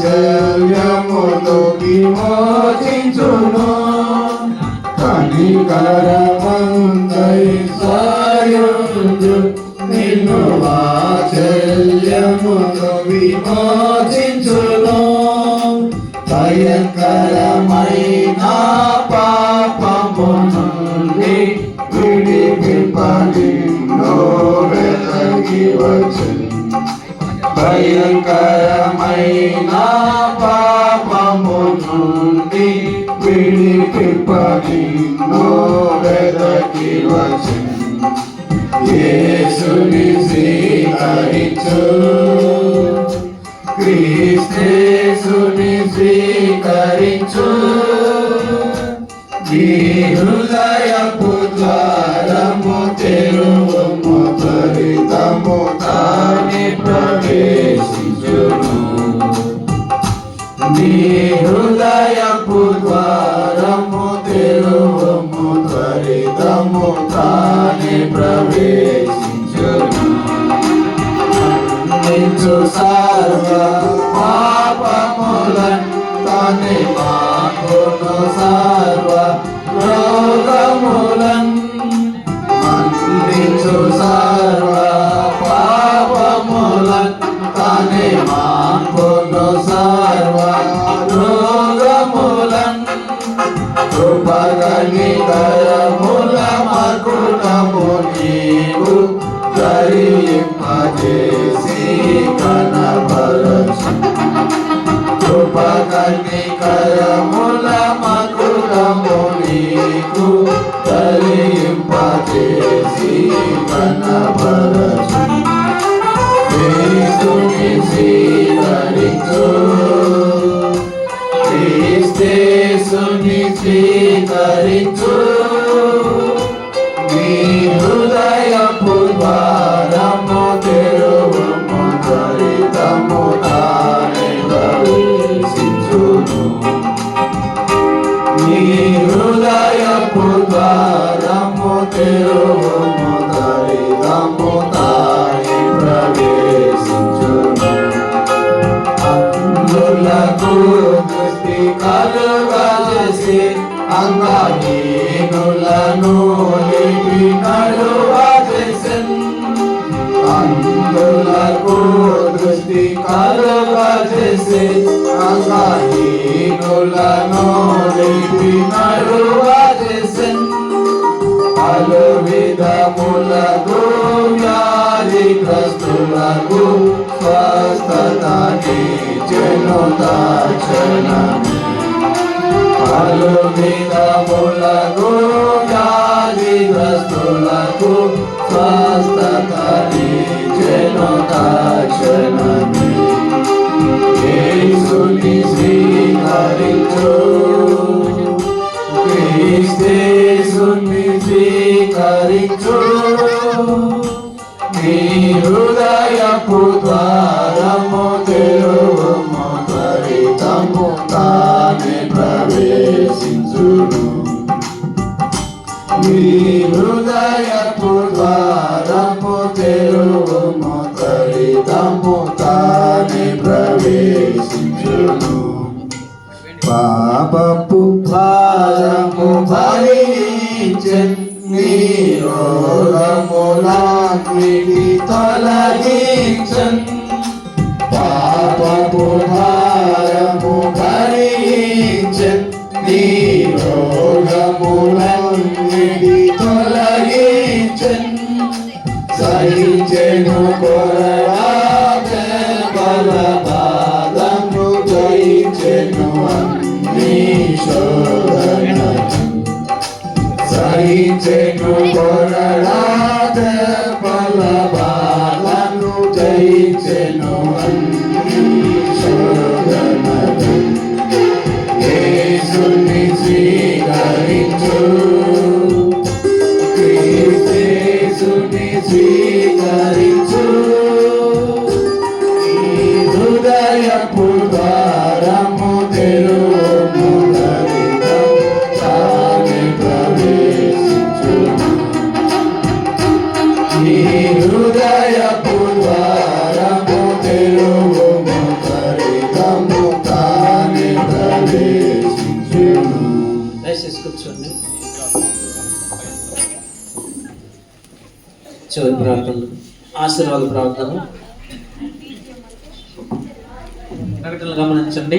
వాత్సల్యముతో విమోచించును కనికరమంతైశ్వర్యుండు నిన్ను వాత్సల్యముతో విమోచించును భయంకరమైన పాపము నుండి విడిపింప నిన్ను వెతకి వచ్చును భయంకరమైన పాపము నుండి విడిపింప నిన్ను వెతకి వచ్చును యేసుని స్వీకరించు క్రీస్తేసుని స్వీకరించు నీ హృదయపు ద్వారము తెరువుము త్వరితము తానే ప్రవేశించును నీ హృదయపు ద్వారము తెరువుము త్వరితము తానే ప్రవేశించును నించు సర్వ పాపములన్ తానే మాకును సర్వ రోగములన్ మన్నించు సర్వ పాపములన్ తానే మాకును సర్వ రోగములన్ కృపగనికరముల మకుటము నీవు ధరింపజేసి కనబరచు కృపగనికరముల మకుటము నీకు ధరింపజేసి కనబరచు క్రీస్తుని స్వీకరించు క్రీస్తేసుని స్వీకరించు నీ హృదయపు ద్వారము తెరువుము త్వరితము తానే ప్రవేశించును నీ హృదయపు ద్వారము తెరువుము త్వరితము తానే ప్రవేశించును అందులకు దృష్టి కలుగజేసి అంగహీనులను లిపి కలుగజేసెన్ అందులకు దృష్టి కలుగజేసి అంగహీనులను లిపి కలుగజేసెన్ పలు విధములకు వ్యాధిగ్రస్తులకు స్వస్థతనిచ్చెను తక్షణమే పలు విధములకు వ్యాధిగ్రస్తులకు స్వస్థతనిచ్చెను తక్షణమే యేసుని స్వీకరించు క్రీస్తేసుని స్వీకరించు నీ హృదయపు ద్వారము తెరువుము త్వరితము తానే ప్రవేశించును నీ హృదయపు ద్వారము తెరువుము త్వరితము తానే ప్రవేశించును పాపపు భారము భరించెన్ నీ రోగములన్నిటి తొలగించెన్ పాపపు భారము భరించెన్ నీ రోగములన్నిటి తొలగించెన్ సహించెను కొరడాదే బలబాధము జయించెను అన్ని శోధనలు సహించెను కొరడాదే బలబాధను జయించెను అన్ని శోధనలు యేసుని స్వీకరించు క్రీస్తేసుని స్వీకరించు ఈ హృదయపు ద్వారము తెరువుము త్వరితము తానే ప్రవేశించును ఈ హృదయపు ద్వారము తెరువుము త్వరితము దయచేసి కూర్చోండి. చివరి ప్రార్థన, ఆశీర్వాద ప్రార్థన. ప్రకటనలు గమనించండి.